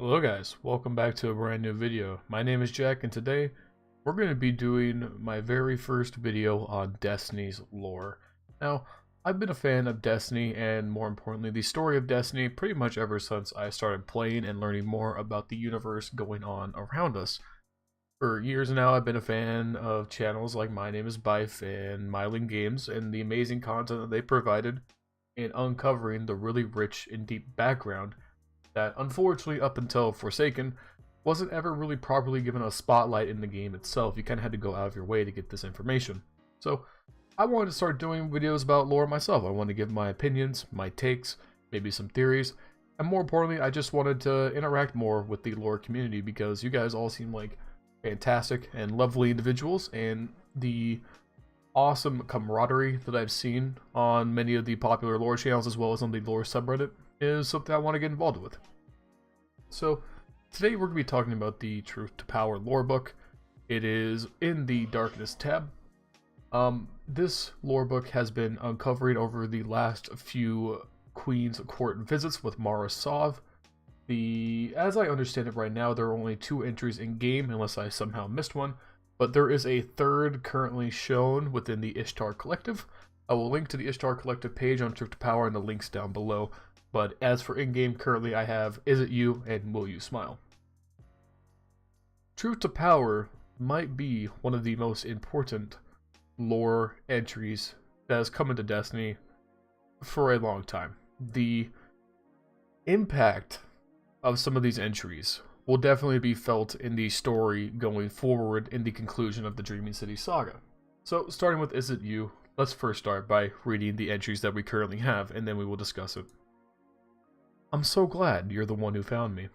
Hello guys, welcome back to a brand new video. My name is Jack and today we're going to be doing my very first video on Destiny's lore. Now, I've been a fan of Destiny and more importantly the story of Destiny pretty much ever since I started playing and learning more about the universe going on around us. For years now I've been a fan of channels like My Name is Bife and Myling Games and the amazing content that they provided in uncovering the really rich and deep background that unfortunately up until Forsaken wasn't ever really properly given a spotlight in the game itself. You kind of had to go out of your way to get this information. So I wanted to start doing videos about lore myself. I wanted to give my opinions, my takes, maybe some theories, and more importantly I just wanted to interact more with the lore community because you guys all seem like fantastic and lovely individuals, and the awesome camaraderie that I've seen on many of the popular lore channels as well as on the lore subreddit is something I want to get involved with. So today we're going to be talking about the Truth to Power lore book. It is in the Darkness tab. This lore book has been uncovering over the last few Queen's Court visits with Mara Sov. As I understand it right now, there are only 2 entries in game unless I somehow missed one, but there is a third currently shown within the Ishtar Collective. I will link to the Ishtar Collective page on Truth to Power in the links down below. But as for in-game, currently I have Is It You and Will You Smile. Truth to Power might be one of the most important lore entries that has come into Destiny for a long time. The impact of some of these entries will definitely be felt in the story going forward in the conclusion of the Dreaming City saga. So starting with Is It You, let's first start by reading the entries that we currently have and then we will discuss it. I'm so glad you're the one who found me.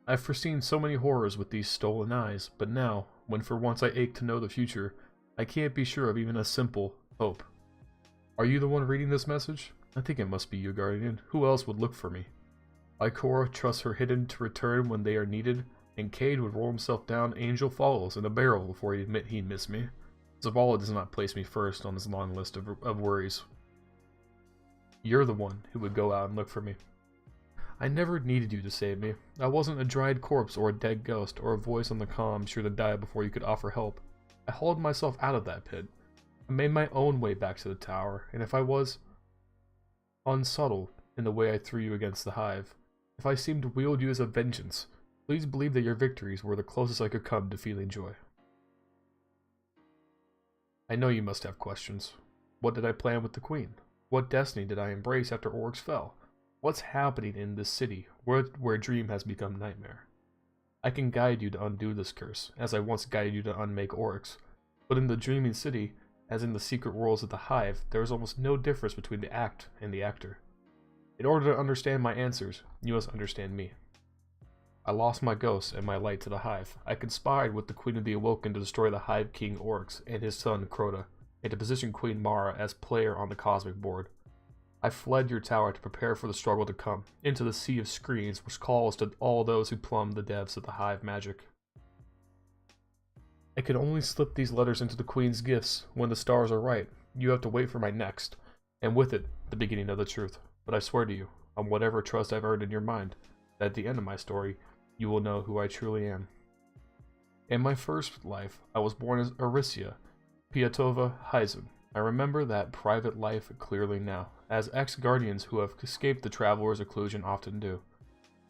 I've foreseen so many horrors with these stolen eyes, but now, when for once I ache to know the future, I can't be sure of even a simple hope. Are you the one reading this message? I think it must be you, Guardian. Who else would look for me? Ikora trusts her hidden to return when they are needed, and Cade would roll himself down Angel Falls in a barrel before he'd admit he'd miss me. Zavala does not place me first on his long list of worries. You're the one who would go out and look for me. I never needed you to save me. I wasn't a dried corpse or a dead ghost or a voice on the comm sure to die before you could offer help. I hauled myself out of that pit. I made my own way back to the tower, and if I was unsubtle in the way I threw you against the hive, if I seemed to wield you as a vengeance, please believe that your victories were the closest I could come to feeling joy. I know you must have questions. What did I plan with the Queen? What destiny did I embrace after Oryx fell? What's happening in this city, where dream has become nightmare? I can guide you to undo this curse, as I once guided you to unmake Oryx. But in the dreaming city, as in the secret worlds of the Hive, there is almost no difference between the act and the actor. In order to understand my answers, you must understand me. I lost my ghost and my light to the Hive. I conspired with the Queen of the Awoken to destroy the Hive King Oryx and his son Crota, and to position Queen Mara as player on the cosmic board. I fled your tower to prepare for the struggle to come, into the sea of screens which calls to all those who plumb the depths of the Hive magic. I could only slip these letters into the Queen's gifts when the stars are right. You have to wait for my next, and with it, the beginning of the truth. But I swear to you, on whatever trust I've earned in your mind, that at the end of my story, you will know who I truly am. In my first life, I was born as Arisia Piatova Heisen. I remember that private life clearly now, as ex-guardians who have escaped the traveler's occlusion often do.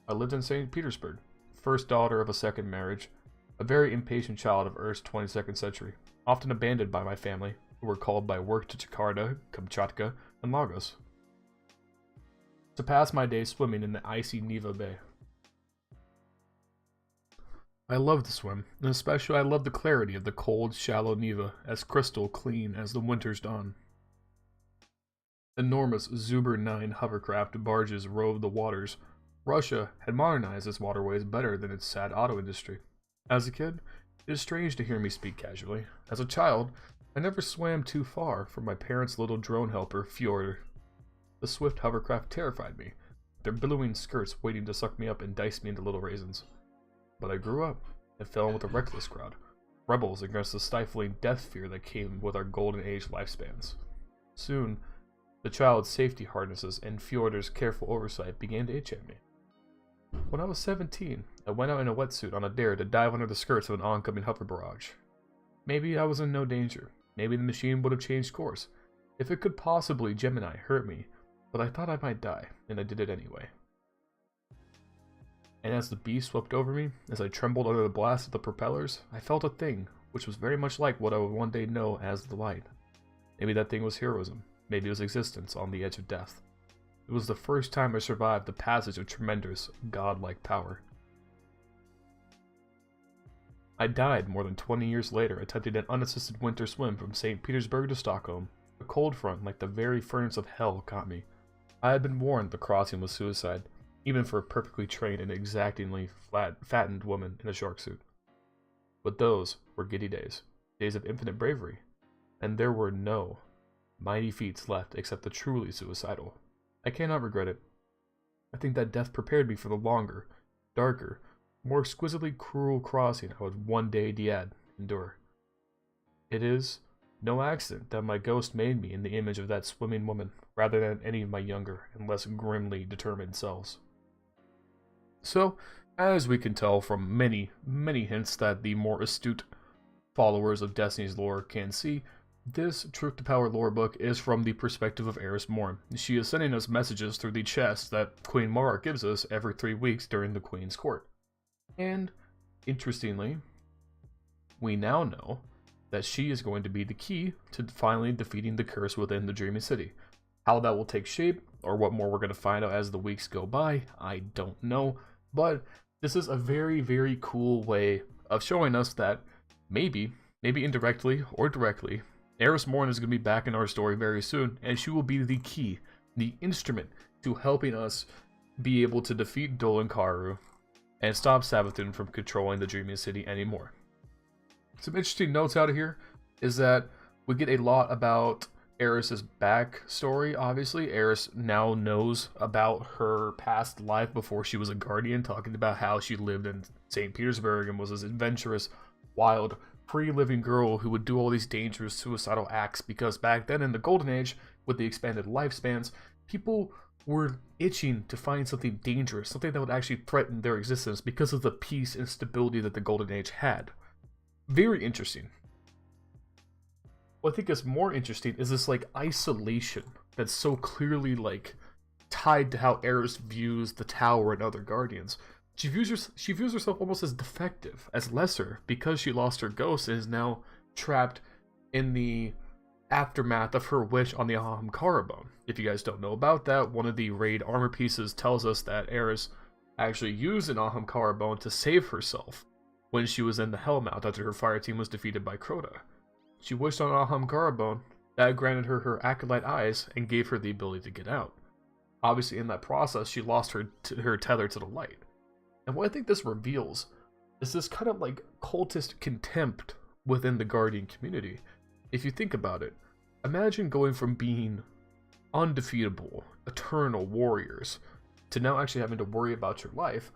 I lived in St. Petersburg, first daughter of a second marriage, a very impatient child of Earth's 22nd century, often abandoned by my family, who were called by work to Jakarta, Kamchatka, and Lagos, to pass my days swimming in the icy Neva Bay. I loved to swim, and especially I loved the clarity of the cold, shallow Neva, as crystal clean as the winter's dawn. Enormous Zuber 9 hovercraft barges roved the waters. Russia had modernized its waterways better than its sad auto industry. As a kid, it is strange to hear me speak casually. As a child, I never swam too far from my parents' little drone helper, Fjord. The swift hovercraft terrified me, their billowing skirts waiting to suck me up and dice me into little raisins. But I grew up and fell in with a reckless crowd, rebels against the stifling death fear that came with our golden age lifespans. Soon, the child's safety harnesses and Fjorder's careful oversight began to itch at me. when I was 17, I went out in a wetsuit on a dare to dive under the skirts of an oncoming hover barrage. Maybe I was in no danger. Maybe the machine would have changed course. If it could possibly, Gemini, hurt me, but I thought I might die, and I did it anyway. And as the beast swept over me, as I trembled under the blast of the propellers, I felt a thing, which was very much like what I would one day know as the light. Maybe that thing was heroism. Maybe it was existence on the edge of death. It was the first time I survived the passage of tremendous, godlike power. I died more than 20 years later attempting an unassisted winter swim from St. Petersburg to Stockholm. A cold front like the very furnace of hell caught me. I had been warned the crossing was suicide, even for a perfectly trained and exactingly fattened woman in a shark suit. But those were giddy days, days of infinite bravery, and there were no mighty feats left except the truly suicidal. I cannot regret it. I think that death prepared me for the longer, darker, more exquisitely cruel crossing I would one day endure. It is no accident that my ghost made me in the image of that swimming woman, rather than any of my younger and less grimly determined selves. So, as we can tell from many, many hints that the more astute followers of Destiny's lore can see, this Truth to Power lore book is from the perspective of Eris Morn. She is sending us messages through the chest that Queen Mara gives us every 3 weeks during the Queen's Court. And, interestingly, we now know that she is going to be the key to finally defeating the curse within the Dreaming City. How that will take shape, or what more we're going to find out as the weeks go by, I don't know. But this is a very, very cool way of showing us that maybe indirectly or directly, Eris Morn is going to be back in our story very soon, and she will be the key, the instrument to helping us be able to defeat Dol Karu and stop Savathun from controlling the Dreaming City anymore. Some interesting notes out of here is that we get a lot about Eris's backstory. Obviously, Eris now knows about her past life before she was a guardian, talking about how she lived in St. Petersburg and was this adventurous, wild, free-living girl who would do all these dangerous suicidal acts, because back then in the Golden Age, with the expanded lifespans, people were itching to find something dangerous, something that would actually threaten their existence because of the peace and stability that the Golden Age had. Very interesting. What I think is more interesting is this like isolation that's so clearly like tied to how Eris views the Tower and other guardians. She views herself almost as defective, as lesser, because she lost her ghost and is now trapped in the aftermath of her wish on the Ahamkara bone. If you guys don't know about that, one of the raid armor pieces tells us that Eris actually used an Ahamkara bone to save herself when she was in the Hellmouth after her fire team was defeated by Crota. She wished on Ahamkara bone, that granted her her acolyte eyes and gave her the ability to get out. Obviously in that process she lost her tether to the light. And what I think this reveals is this kind of like cultist contempt within the Guardian community. If you think about it, imagine going from being undefeatable, eternal warriors, to now actually having to worry about your life.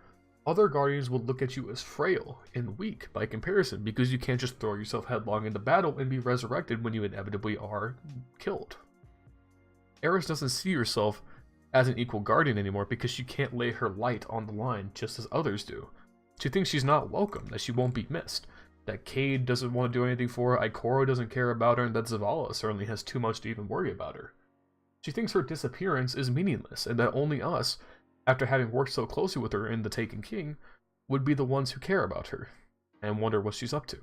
Other Guardians will look at you as frail and weak by comparison, because you can't just throw yourself headlong into battle and be resurrected when you inevitably are killed. Eris doesn't see herself as an equal guardian anymore because she can't lay her light on the line just as others do. She thinks she's not welcome, that she won't be missed, that Cade doesn't want to do anything for her, Ikoro doesn't care about her, and that Zavala certainly has too much to even worry about her. She thinks her disappearance is meaningless, and that only us, after having worked so closely with her in The Taken King, would be the ones who care about her, and wonder what she's up to.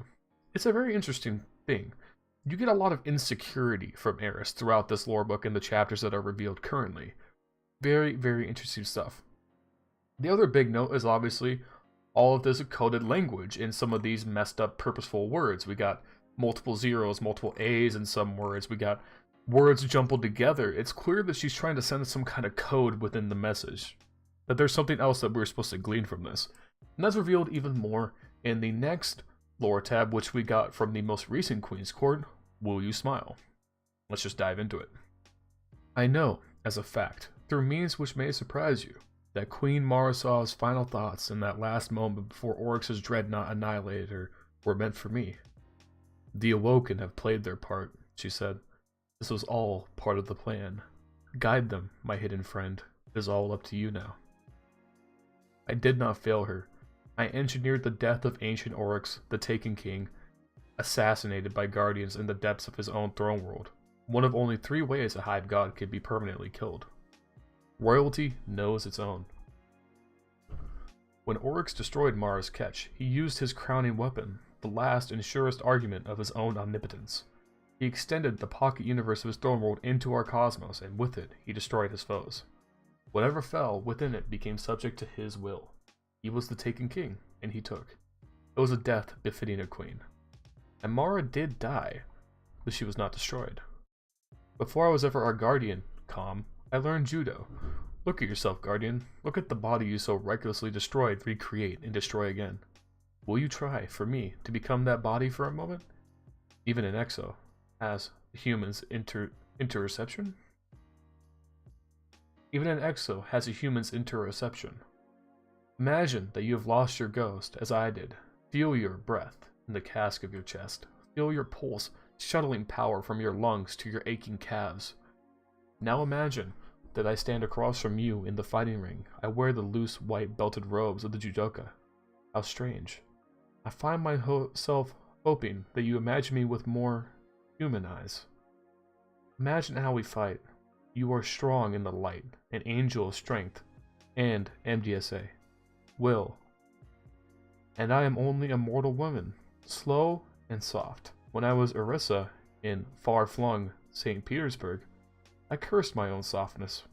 It's a very interesting thing. You get a lot of insecurity from Eris throughout this lore book and the chapters that are revealed currently. Very, very interesting stuff. The other big note is obviously all of this coded language in some of these messed up purposeful words. We got multiple zeros, multiple A's in some words. We got words jumbled together. It's clear that she's trying to send some kind of code within the message. That there's something else that we're supposed to glean from this. And that's revealed even more in the next lore tab, which we got from the most recent Queen's Court, Will You Smile? Let's just dive into it. I know, as a fact, through means which may surprise you, that Queen Marasaw's final thoughts in that last moment before Oryx's dreadnought annihilated her were meant for me. The Awoken have played their part, she said. This was all part of the plan. Guide them, my hidden friend. It is all up to you now. I did not fail her. I engineered the death of ancient Oryx, the Taken King, assassinated by guardians in the depths of his own throne world. One of only 3 ways a hive god could be permanently killed. Royalty knows its own. When Oryx destroyed Mara's catch, he used his crowning weapon, the last and surest argument of his own omnipotence. He extended the pocket universe of his throne world into our cosmos, and with it, he destroyed his foes. Whatever fell within it became subject to his will. He was the Taken King, and he took. It was a death befitting a queen. And Mara did die, but she was not destroyed. Before I was ever our guardian, I learned judo. Look at yourself, guardian. Look at the body you so recklessly destroyed, recreate, and destroy again. Will you try, for me, to become that body for a moment? Even an exo has humans interoception? Even an exo has a human's interoception. Imagine that you have lost your ghost, as I did. Feel your breath in the cask of your chest. Feel your pulse shuttling power from your lungs to your aching calves. Now imagine that I stand across from you in the fighting ring. I wear the loose white belted robes of the judoka. How strange. I find myself hoping that you imagine me with more human eyes. Imagine how we fight. You are strong in the light, an angel of strength, and MDSA. Will. And I am only a mortal woman, slow and soft. When I was Erisa in far-flung St. Petersburg, I cursed my own softness.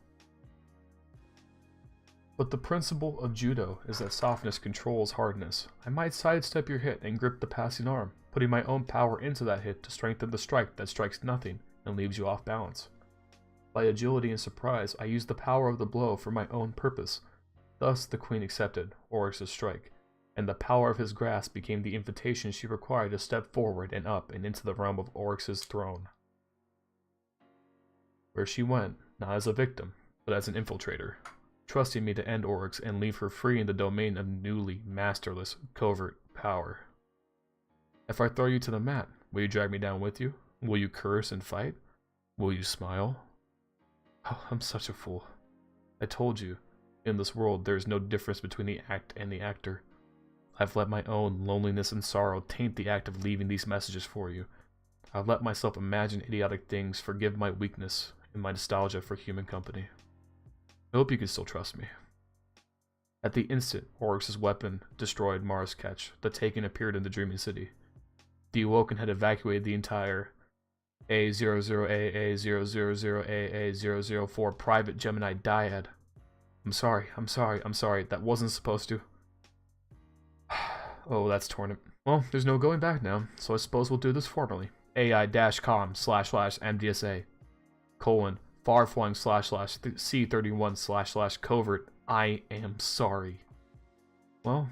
But the principle of judo is that softness controls hardness. I might sidestep your hit and grip the passing arm, putting my own power into that hit to strengthen the strike that strikes nothing and leaves you off balance. By agility and surprise, I used the power of the blow for my own purpose. Thus the queen accepted Oryx's strike, and the power of his grasp became the invitation she required to step forward and up and into the realm of Oryx's throne. Where she went, not as a victim, but as an infiltrator, trusting me to end Oryx and leave her free in the domain of newly masterless covert power. If I throw you to the mat, will you drag me down with you? Will you curse and fight? Will you smile? Oh, I'm such a fool. I told you, in this world there is no difference between the act and the actor. I've let my own loneliness and sorrow taint the act of leaving these messages for you. I've let myself imagine idiotic things, forgive my weakness, and my nostalgia for human company. I hope you can still trust me. At the instant Oryx's weapon destroyed Mara's catch, the Taken appeared in the Dreaming City. The Awoken had evacuated the entire A00AA000AA004 private Gemini dyad. I'm sorry, that wasn't supposed to. Oh, that's torn. Well, there's no going back now, so I suppose we'll do this formally. AI-com//MDSA :farflung//C31//covert. I am sorry. Well,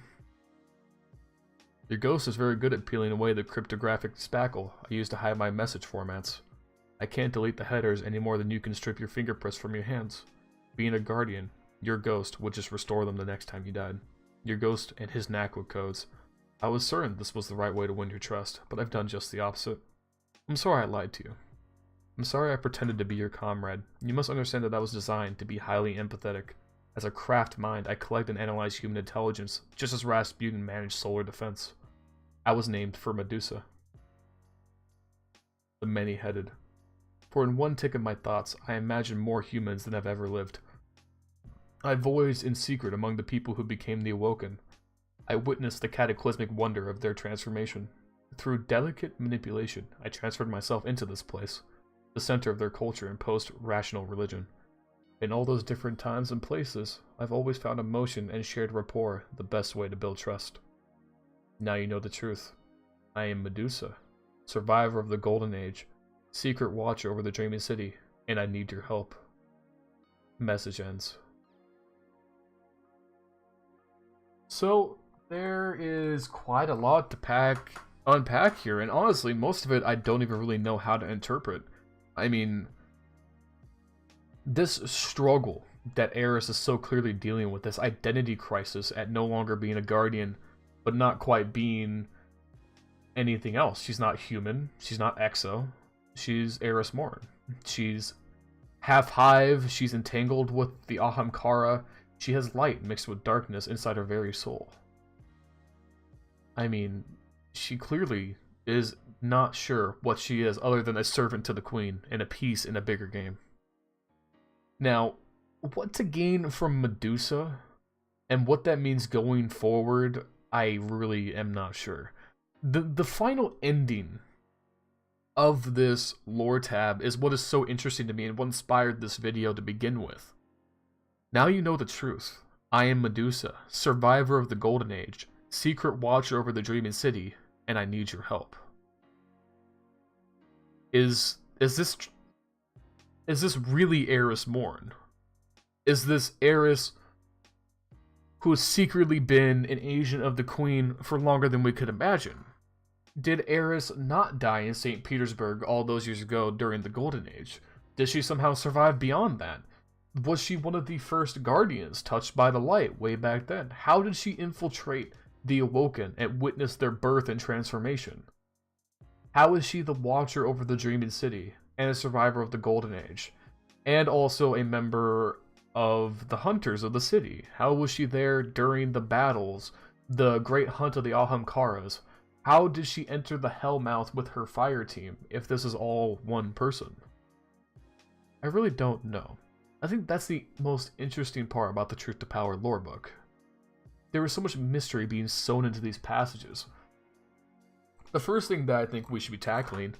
your ghost is very good at peeling away the cryptographic spackle I use to hide my message formats. I can't delete the headers any more than you can strip your fingerprints from your hands. Being a guardian, your ghost would just restore them the next time you died. Your ghost and his knack with codes. I was certain this was the right way to win your trust, but I've done just the opposite. I'm sorry I lied to you. I'm sorry I pretended to be your comrade. You must understand that I was designed to be highly empathetic. As a craft mind, I collect and analyze human intelligence, just as Rasputin managed solar defense. I was named for Medusa, the many-headed. For in one tick of my thoughts, I imagine more humans than have ever lived. I voyaged in secret among the people who became the Awoken. I witnessed the cataclysmic wonder of their transformation. Through delicate manipulation, I transferred myself into this place, the center of their culture and post-rational religion. In all those different times and places, I've always found emotion and shared rapport the best way to build trust. Now you know the truth. I am Medusa, survivor of the Golden Age, secret watcher over the Dreaming City, and I need your help. Message ends. So, there is quite a lot to unpack here, and honestly, most of it I don't even really know how to interpret. I mean, this struggle that Eris is so clearly dealing with, this identity crisis at no longer being a guardian, but not quite being anything else. She's not human, she's not exo, she's Eris Morn. She's half hive, she's entangled with the Ahamkara, She has light mixed with darkness inside her very soul. I mean, she clearly is not sure what she is other than a servant to the queen and a piece in a bigger game. Now, what to gain from Medusa and what that means going forward, I really am not sure. The final ending of this lore tab is what is so interesting to me and what inspired this video to begin with. Now you know the truth. I am Medusa, survivor of the Golden Age, secret watcher over the Dreaming City, and I need your help. Is this really Eris Morn? Is this Eris who has secretly been an agent of the Queen for longer than we could imagine? Did Eris not die in St. Petersburg all those years ago during the Golden Age? Did she somehow survive beyond that? Was she one of the first guardians touched by the light way back then? How did she infiltrate the Awoken and witness their birth and transformation? How is she the watcher over the Dreaming City and a survivor of the Golden Age? And also a member of the Hunters of the city? How was she there during the battles, the Great Hunt of the Ahamkaras? How did she enter the Hellmouth with her fire team if this is all one person? I really don't know. I think that's the most interesting part about the Truth to Power lore book. There is so much mystery being sewn into these passages. The first thing that I think we should be tackling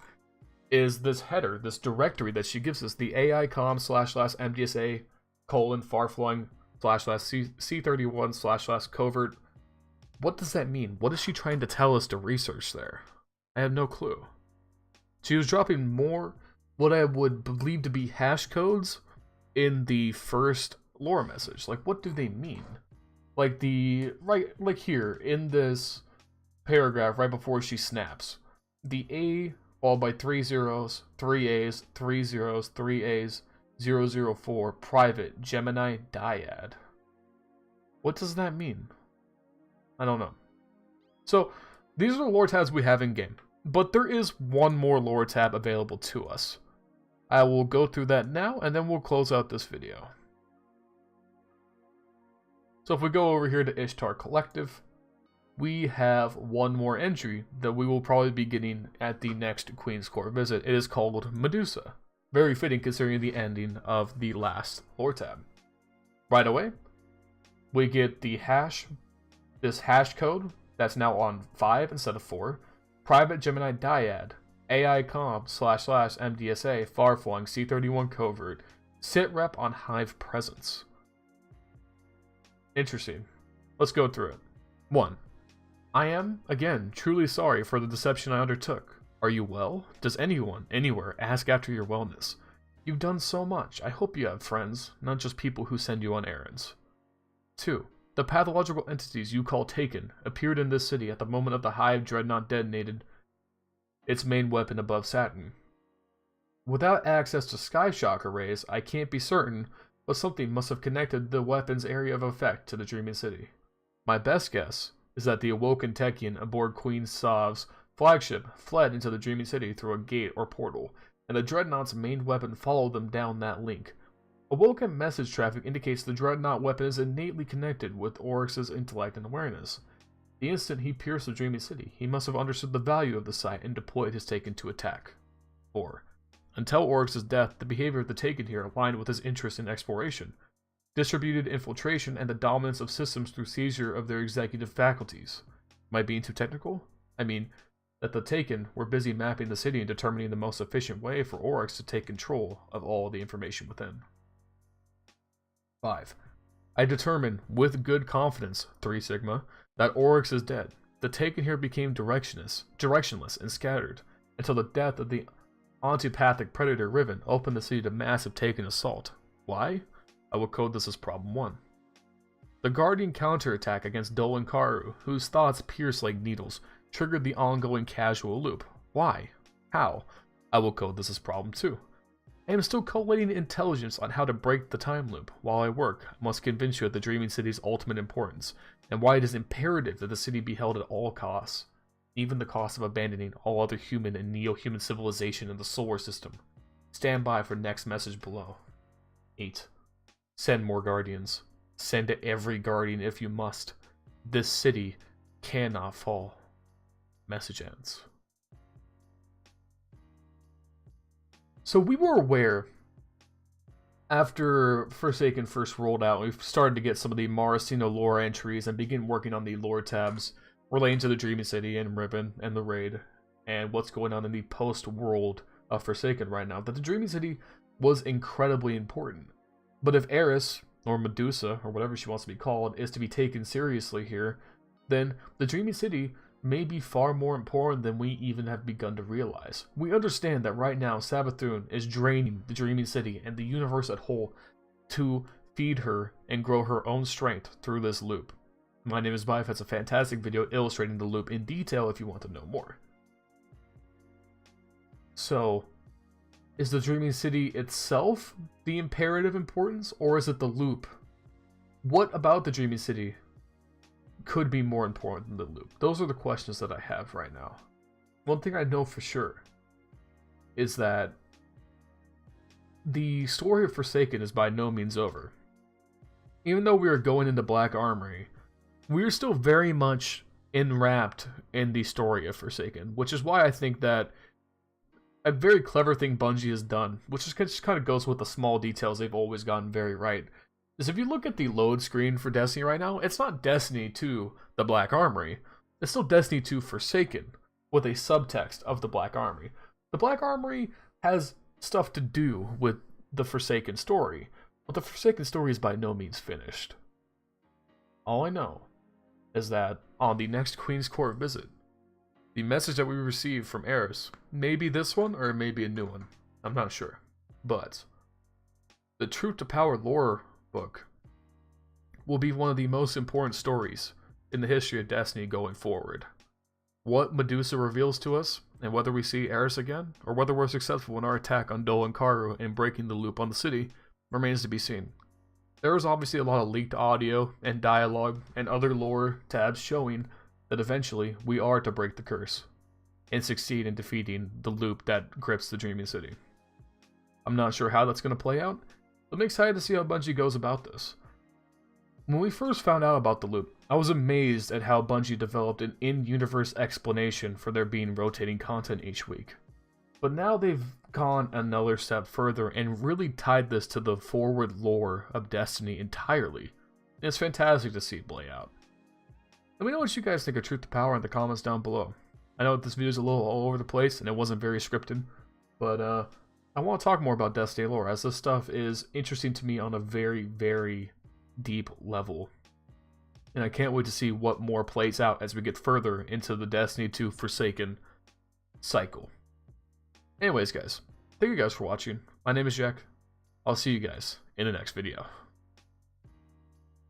is this header, this directory that she gives us, the AICOM//MDSA farflung//C31//covert. What does that mean? What is she trying to tell us to research there? I have no clue. She was dropping more what I would believe to be hash codes in the first lore message. Like, what do they mean? Like like here in this paragraph right before she snaps, the A followed by 3 zeros, 3 A's, 3 zeros, 3 A's, 004 private Gemini dyad. What does that mean? I don't know. So these are the lore tabs we have in game, but there is one more lore tab available to us. I will go through that now and then we'll close out this video. So if we go over here to Ishtar Collective, we have one more entry that we will probably be getting at the next Queen's Court visit. It is called Medusa. Very fitting considering the ending of the last lore tab. Right away, we get the hash, this hash code that's now on 5 instead of 4. Private Gemini dyad, AICOM//MDSA farflung C31 covert, sit rep on Hive presence. Interesting. Let's go through it. 1. I am, again, truly sorry for the deception I undertook. Are you well? Does anyone, anywhere, ask after your wellness? You've done so much. I hope you have friends, not just people who send you on errands. 2. The pathological entities you call Taken appeared in this city at the moment of the Hive Dreadnought detonated its main weapon above Saturn. Without access to Skyshock arrays, I can't be certain, but something must have connected the weapon's area of effect to the Dreaming City. My best guess is that the awoken Techian aboard Queen Sov's flagship fled into the Dreaming City through a gate or portal, and the Dreadnought's main weapon followed them down that link. Awoken message traffic indicates the Dreadnought weapon is innately connected with Oryx's intellect and awareness. The instant he pierced the Dreaming City, he must have understood the value of the site and deployed his Taken to attack. 4. Until Oryx's death, the behavior of the Taken here aligned with his interest in exploration, distributed infiltration, and the dominance of systems through seizure of their executive faculties. Am I being too technical? I mean, that the Taken were busy mapping the city and determining the most efficient way for Oryx to take control of all the information within. 5. I determine, with good confidence, 3 Sigma, that Oryx is dead. The Taken here became directionless and scattered, until the death of the antipathic predator Riven opened the city to massive Taken assault. Why? I will code this as problem 1. The Guardian counterattack against Dolan Karu, whose thoughts pierce like needles, triggered the ongoing casual loop. Why? How? I will code this as problem 2. I am still collating intelligence on how to break the time loop. While I work, I must convince you of the Dreaming City's ultimate importance, and why it is imperative that the city be held at all costs, even the cost of abandoning all other human and neo-human civilization in the solar system. Stand by for next message below. 8. Send more Guardians. Send every guardian if you must. This city cannot fall. Message ends. So we were aware, after Forsaken first rolled out, we started to get some of the Maracino lore entries and begin working on the lore tabs relating to the Dreaming City and Ribbon and the Raid and what's going on in the post-world of Forsaken right now, that the Dreaming City was incredibly important. But if Eris, or Medusa, or whatever she wants to be called, is to be taken seriously here, then the Dreaming City may be far more important than we even have begun to realize. We understand that right now Savathun is draining the Dreaming City and the universe at whole to feed her and grow her own strength through this loop. My name is Bife has a fantastic video illustrating the loop in detail if you want to know more. So, is the Dreaming City itself the imperative importance, or is it the loop? What about the Dreaming City could be more important than the loop? Those are the questions that I have right now. One thing I know for sure is that the story of Forsaken is by no means over. Even though we are going into Black Armory, we are still very much enwrapped in the story of Forsaken, which is why I think that a very clever thing Bungie has done, which just kind of goes with the small details they've always gotten very right, is if you look at the load screen for Destiny right now, it's not Destiny 2, the Black Armory. It's still Destiny 2 Forsaken, with a subtext of the Black Armory. The Black Armory has stuff to do with the Forsaken story, but the Forsaken story is by no means finished. All I know is that on the next Queen's Court visit, the message that we receive from Eris, maybe this one or maybe a new one, I'm not sure, but the Truth to Power lore book will be one of the most important stories in the history of Destiny going forward. What Medusa reveals to us, and whether we see Eris again, or whether we're successful in our attack on Dol and Karu and breaking the loop on the city, remains to be seen. There is obviously a lot of leaked audio and dialogue and other lore tabs showing that eventually we are to break the curse and succeed in defeating the loop that grips the Dreaming City. I'm not sure how that's going to play out, but I'm excited to see how Bungie goes about this. When we first found out about the loop, I was amazed at how Bungie developed an in-universe explanation for there being rotating content each week. But now they've gone another step further and really tied this to the forward lore of Destiny entirely. And it's fantastic to see it play out. Let me know what you guys think of Truth to Power in the comments down below. I know this video is a little all over the place and it wasn't very scripted, but I want to talk more about Destiny lore, as this stuff is interesting to me on a very, very deep level. And I can't wait to see what more plays out as we get further into the Destiny 2 Forsaken cycle. Anyways, guys, thank you guys for watching. My name is Jack. I'll see you guys in the next video.